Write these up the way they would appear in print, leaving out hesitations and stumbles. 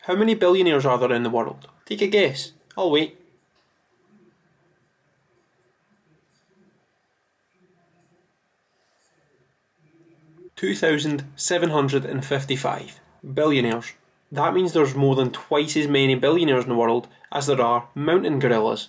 How many billionaires are there in the world? Take a guess. I'll wait. $2,755 billionaires. That means there's more than twice as many billionaires in the world as there are mountain gorillas.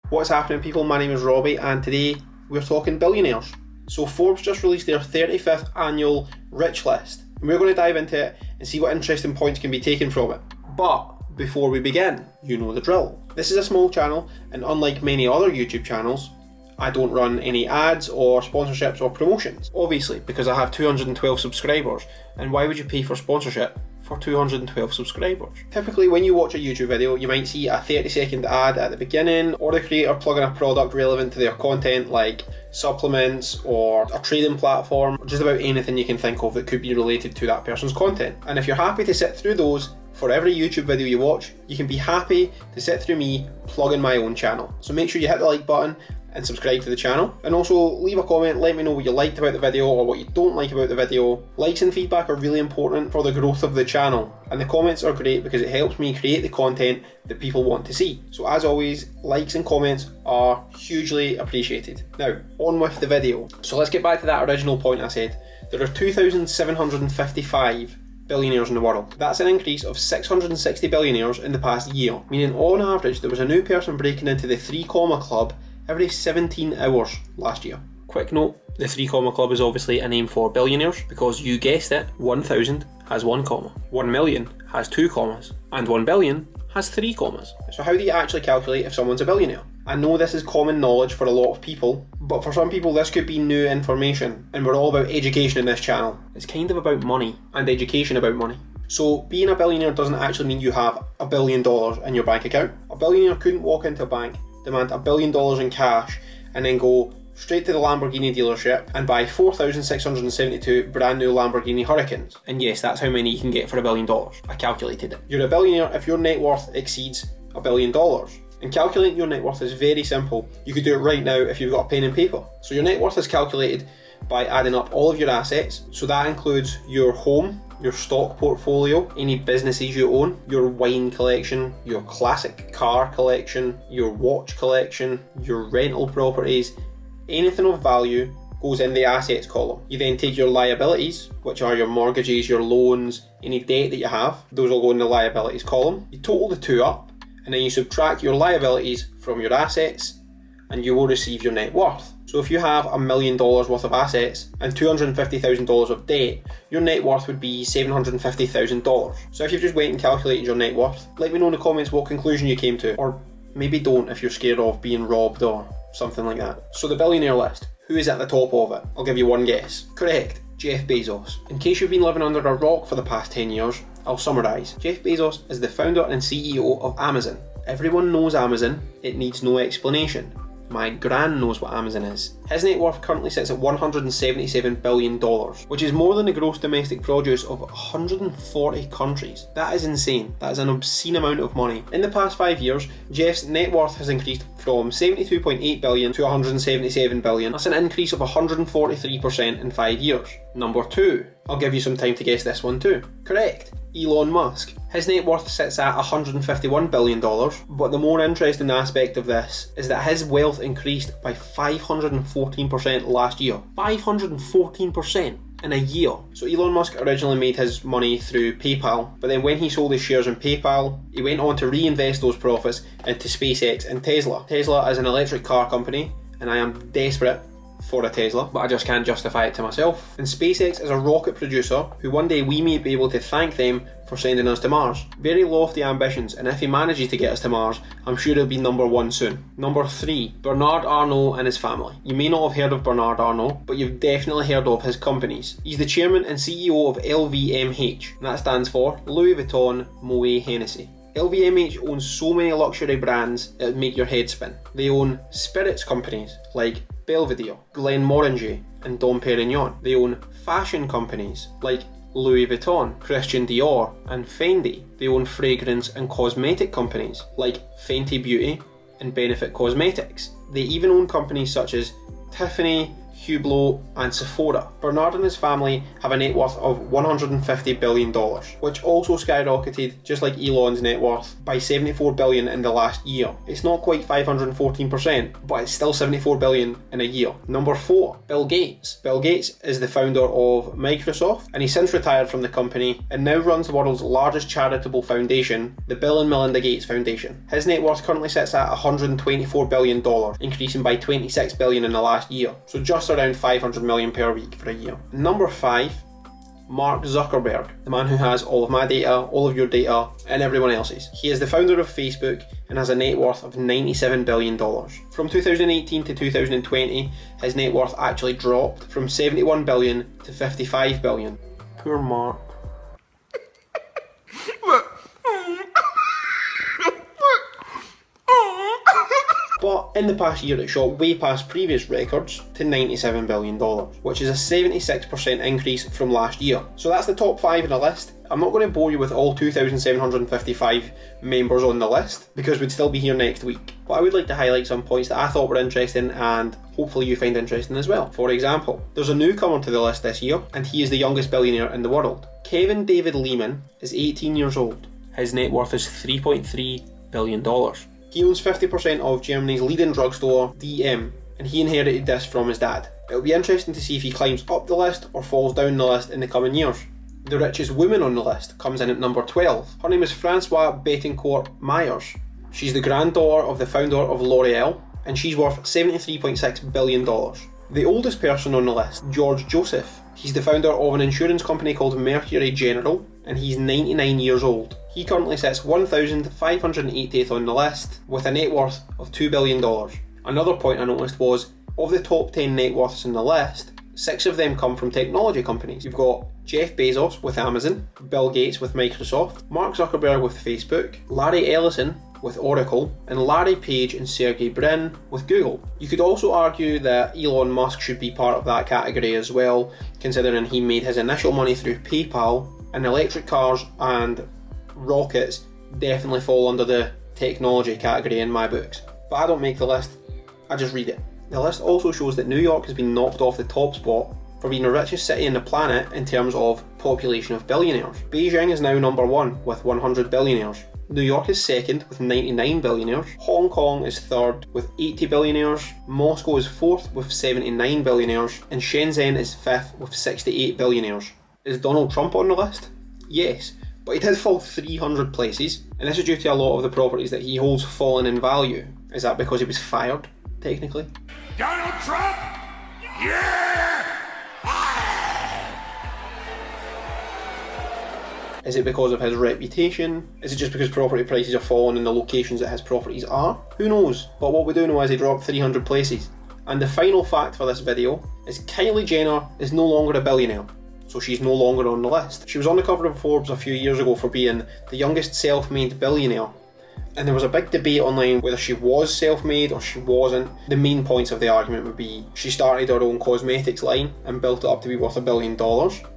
What's happening, people? My name is Robbie and today we're talking billionaires. So Forbes just released their 35th annual Rich List and we're going to dive into it and see what interesting points can be taken from it. But before we begin, you know the drill. This is a small channel and unlike many other YouTube channels, I don't run any ads or sponsorships or promotions. Obviously, because I have 212 subscribers, and why would you pay for sponsorship for 212 subscribers? Typically, when you watch a YouTube video, you might see a 30-second ad at the beginning, or the creator plugging a product relevant to their content, like supplements or a trading platform, or just about anything you can think of that could be related to that person's content. And if you're happy to sit through those, for every YouTube video you watch, you can be happy to sit through me plugging my own channel. So make sure you hit the like button and subscribe to the channel, and also leave a comment, let me know what you liked about the video or what you don't like about the video. Likes and feedback are really important for the growth of the channel, and the comments are great because it helps me create the content that people want to see. So as always, likes and comments are hugely appreciated. Now, on with the video. So let's get back to that original point I said. There are 2,755 billionaires in the world. That's an increase of 660 billionaires in the past year, meaning on average there was a new person breaking into the 3 comma club every 17 hours last year. Quick note, the 3 comma club is obviously a name for billionaires because you guessed it, 1,000 has 1 comma, 1 million has 2 commas, and 1 billion has 3 commas. So how do you actually calculate if someone's a billionaire? I know this is common knowledge for a lot of people, but for some people this could be new information, and we're all about education in this channel. It's kind of about money, and education about money. So being a billionaire doesn't actually mean you have $1 billion in your bank account. A billionaire couldn't walk into a bank, demand $1 billion in cash, and then go straight to the Lamborghini dealership and buy 4,672 brand new Lamborghini Hurricanes. And yes, that's how many you can get for $1 billion. I calculated it. You're a billionaire if your net worth exceeds $1 billion. And calculating your net worth is very simple. You could do it right now if you've got a pen and paper. So your net worth is calculated by adding up all of your assets. So that includes your home, your stock portfolio, any businesses you own, your wine collection, your classic car collection, your watch collection, your rental properties, anything of value goes in the assets column. You then take your liabilities, which are your mortgages, your loans, any debt that you have, those will go in the liabilities column. You total the two up, and then you subtract your liabilities from your assets, and you will receive your net worth. So if you have $1 million worth of assets and $250,000 of debt, your net worth would be $750,000. So if you've just went and calculated your net worth, let me know in the comments what conclusion you came to, or maybe don't if you're scared of being robbed or something like that. So the billionaire list, who is at the top of it? I'll give you one guess. Correct, Jeff Bezos. In case you've been living under a rock for the past 10 years, I'll summarise. Jeff Bezos is the founder and CEO of Amazon. Everyone knows Amazon, it needs no explanation. My gran knows what Amazon is. His net worth currently sits at $177 billion, which is more than the gross domestic produce of 140 countries. That is insane. That is an obscene amount of money. In the past 5 years, Jeff's net worth has increased from $72.8 billion to $177 billion. That's an increase of 143% in 5 years. Number 2. I'll give you some time to guess this one too. Correct. Elon Musk. His net worth sits at $151 billion, but the more interesting aspect of this is that his wealth increased by 514% last year. 514% in a year. So Elon Musk originally made his money through PayPal, but then when he sold his shares in PayPal, he went on to reinvest those profits into SpaceX and Tesla. Tesla is an electric car company, and I am desperate for a Tesla, but I just can't justify it to myself. And SpaceX is a rocket producer who one day we may be able to thank them for sending us to Mars. Very lofty ambitions, and if he manages to get us to Mars, I'm sure he'll be number 1 soon. Number 3, Bernard Arnault and his family. You may not have heard of Bernard Arnault, but you've definitely heard of his companies. He's the chairman and CEO of LVMH, and that stands for Louis Vuitton Moet Hennessy. LVMH owns so many luxury brands it would make your head spin. They own spirits companies like Belvedere, Glenmorangie and Dom Perignon. They own fashion companies like Louis Vuitton, Christian Dior and Fendi. They own fragrance and cosmetic companies like Fenty Beauty and Benefit Cosmetics. They even own companies such as Tiffany, Hublot and Sephora. Bernard and his family have a net worth of $150 billion, which also skyrocketed, just like Elon's net worth, by $74 billion in the last year. It's not quite 514%, but it's still $74 billion in a year. Number 4, Bill Gates. Bill Gates is the founder of Microsoft, and he's since retired from the company and now runs the world's largest charitable foundation, the Bill and Melinda Gates Foundation. His net worth currently sits at $124 billion, increasing by $26 billion in the last year, so just around $500 million per week for a year. Number 5, Mark Zuckerberg, the man who has all of my data, all of your data, and everyone else's. He is the founder of Facebook and has a net worth of $97 billion. From 2018 to 2020, his net worth actually dropped from $71 billion to $55 billion. Poor Mark. But in the past year, it shot way past previous records to $97 billion, which is a 76% increase from last year. So that's the top 5 in the list. I'm not going to bore you with all 2,755 members on the list, because we'd still be here next week. But I would like to highlight some points that I thought were interesting and hopefully you find interesting as well. For example, there's a newcomer to the list this year, and he is the youngest billionaire in the world. Kevin David Lehman is 18 years old. His net worth is $3.3 billion. He owns 50% of Germany's leading drugstore, DM, and he inherited this from his dad. It'll be interesting to see if he climbs up the list or falls down the list in the coming years. The richest woman on the list comes in at number 12. Her name is Francoise Bettencourt Myers. She's the granddaughter of the founder of L'Oreal, and she's worth $73.6 billion. The oldest person on the list, George Joseph. He's the founder of an insurance company called Mercury General, and he's 99 years old. He currently sits 1,580th on the list with a net worth of $2 billion. Another point I noticed was, of the top 10 net worths in the list, 6 of them come from technology companies. You've got Jeff Bezos with Amazon, Bill Gates with Microsoft, Mark Zuckerberg with Facebook, Larry Ellison with Oracle, and Larry Page and Sergey Brin with Google. You could also argue that Elon Musk should be part of that category as well, considering he made his initial money through PayPal, and electric cars and rockets definitely fall under the technology category in my books. But I don't make the list, I just read it. The list also shows that New York has been knocked off the top spot for being the richest city in the planet in terms of population of billionaires. Beijing is now number 1 with 100 billionaires. New York is second with 99 billionaires. Hong Kong is third with 80 billionaires. Moscow is fourth with 79 billionaires. And Shenzhen is fifth with 68 billionaires. Is Donald Trump on the list? Yes, but he did fall 300 places, and this is due to a lot of the properties that he holds falling in value. Is that because he was fired, technically? Donald Trump? Yeah! Is it because of his reputation? Is it just because property prices are falling in the locations that his properties are? Who knows? But what we do know is he dropped 300 places. And the final fact for this video is Kylie Jenner is no longer a billionaire, so she's no longer on the list. She was on the cover of Forbes a few years ago for being the youngest self-made billionaire, and there was a big debate online whether she was self-made or she wasn't. The main points of the argument would be she started her own cosmetics line and built it up to be worth $1 billion,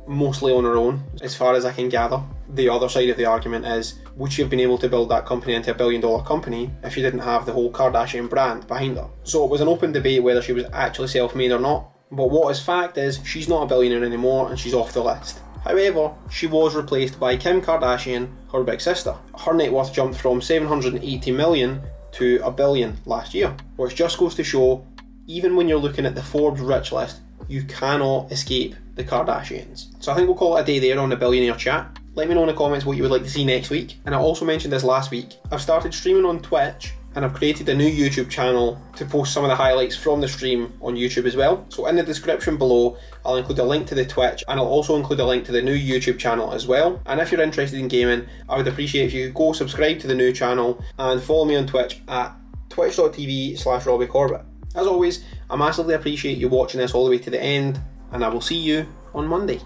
mostly on her own, as far as I can gather. The other side of the argument is, would she have been able to build that company into $1 billion company if she didn't have the whole Kardashian brand behind her? So it was an open debate whether she was actually self-made or not. But what is fact is, she's not a billionaire anymore and she's off the list. However, she was replaced by Kim Kardashian, her big sister. Her net worth jumped from $780 million to $1 billion last year, which just goes to show, even when you're looking at the Forbes rich list, you cannot escape the Kardashians. So I think we'll call it a day there on the billionaire chat. Let me know in the comments what you would like to see next week. And I also mentioned this last week, I've started streaming on Twitch, and I've created a new YouTube channel to post some of the highlights from the stream on YouTube as well. So in the description below, I'll include a link to the Twitch, and I'll also include a link to the new YouTube channel as well. And if you're interested in gaming, I would appreciate if you could go subscribe to the new channel and follow me on Twitch at twitch.tv/Robbie Corbett. As always, I massively appreciate you watching this all the way to the end, and I will see you on Monday.